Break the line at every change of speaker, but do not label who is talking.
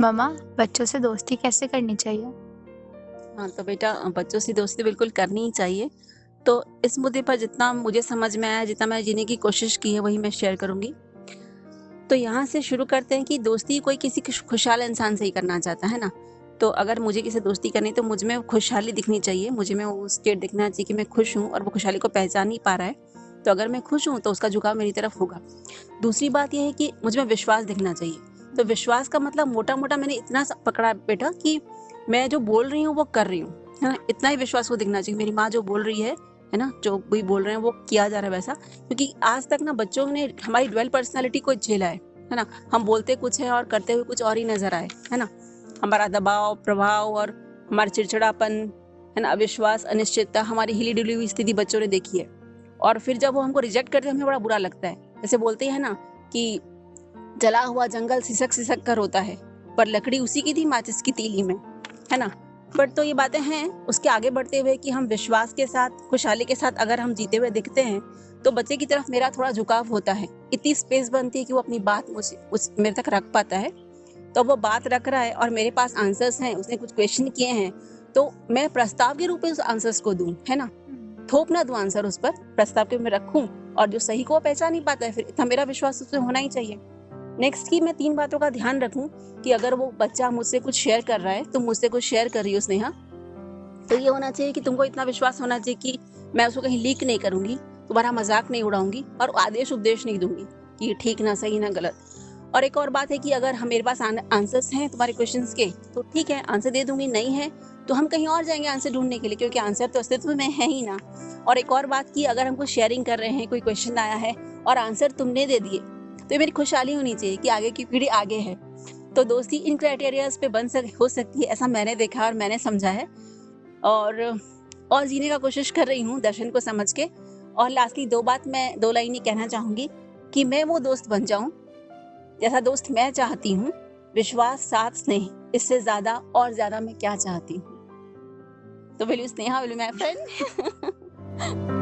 मम्मा, बच्चों से दोस्ती कैसे करनी चाहिए?
हाँ, तो बेटा बच्चों से दोस्ती बिल्कुल करनी ही चाहिए। तो इस मुद्दे पर जितना मुझे समझ में आया, जितना मैंने जीने की कोशिश की है, वही मैं शेयर करूँगी। तो यहाँ से शुरू करते हैं कि दोस्ती कोई किसी खुशहाल इंसान से ही करना चाहता है ना? तो अगर मुझे किसी से दोस्ती करनी है तो मुझ में खुशहाली दिखनी चाहिए, मुझे में वो स्टेट दिखना चाहिए कि मैं खुश हूँ और वो खुशहाली को पहचान नहीं पा रहा है। तो अगर मैं खुश हूँ तो उसका झुकाव मेरी तरफ होगा। दूसरी बात ये है कि मुझ में विश्वास दिखना चाहिए। तो विश्वास का मतलब मोटा-मोटा मैंने इतना सा पकड़ा बेटा कि मैं जो बोल रही हूँ वो कर रही हूँ, है ना? इतना ही विश्वास वो दिखना चाहिए। मेरी माँ जो बोल रही है ना? जो भी बोल रहे हैं वो किया जा रहा है वैसा। क्योंकि आज तक ना बच्चों ने हमारी ड्वेल पर्सनैलिटी को झेला है ना? हम बोलते कुछ है और करते हुए कुछ और ही नज़र आए, है ना? हमारा दबाव, प्रभाव और हमारा चिड़चिड़ापन, है ना? अविश्वास, अनिश्चितता, हमारी हिली-डुली हुई स्थिति बच्चों ने देखी है। और फिर जब वो हमको रिजेक्ट करते हैं हमें बड़ा बुरा लगता है। जैसे बोलते हैं ना कि जला हुआ जंगल सिसक-सिसक कर रोता है, पर लकड़ी उसी की थी माचिस की तीली में, है ना? बट तो ये बातें हैं, उसके आगे बढ़ते हुए कि हम विश्वास के साथ, खुशहाली के साथ अगर हम जीते हुए दिखते हैं, तो बच्चे की तरफ मेरा थोड़ा झुकाव होता है। इतनी स्पेस बनती है कि वो अपनी बात मेरे तक रख पाता है। तो वो बात रख रहा है और मेरे पास आंसर्स हैं, उसने कुछ क्वेश्चन किए हैं, तो मैं प्रस्ताव के रूप में उस आंसर्स को दूँ, है ना? थोप ना दूँ आंसर उस पर, प्रस्ताव के में रखूँ और जो सही को वो पहचान नहीं पाता है, फिर इतना मेरा विश्वास उसमें होना ही चाहिए। नेक्स्ट कि मैं 3 बातों का ध्यान रखूँ कि अगर वो बच्चा मुझसे कुछ शेयर कर रहा है, तुम मुझसे कुछ शेयर कर रही हो स्नेहा, तो ये होना चाहिए कि तुमको इतना विश्वास होना चाहिए कि मैं उसको कहीं लीक नहीं करूँगी, तुम्हारा मज़ाक नहीं उड़ाऊँगी और आदेश-उपदेश नहीं दूँगी कि ये ठीक ना सही ना गलत। और एक और बात है कि अगर मेरे पास आंसर्स हैं तुम्हारे क्वेश्चंस के, तो ठीक है आंसर दे दूँगी, नहीं है तो हम कहीं और जाएँगे आंसर ढूँढने के लिए, क्योंकि आंसर तो अस्तित्व में है ही ना। और एक और बात कि अगर हम कुछ शेयरिंग कर रहे हैं, कोई क्वेश्चन आया है और आंसर तुमने दे दिए, तो ये मेरी खुशहाली होनी चाहिए कि आगे की पीढ़ी आगे है। तो दोस्ती इन क्राइटेरियाज़ पे हो सकती है, ऐसा मैंने देखा और मैंने समझा है। और जीने का कोशिश कर रही हूँ दर्शन को समझ के। और लास्टली 2 लाइन ये कहना चाहूँगी कि मैं वो दोस्त बन जाऊँ, जैसा दोस्त मैं चाहती हूँ, विश्वास, साथ, स्नेह, इससे ज़्यादा और ज़्यादा मैं क्या चाहती हूँ। तो will you Sneha, will you my friend?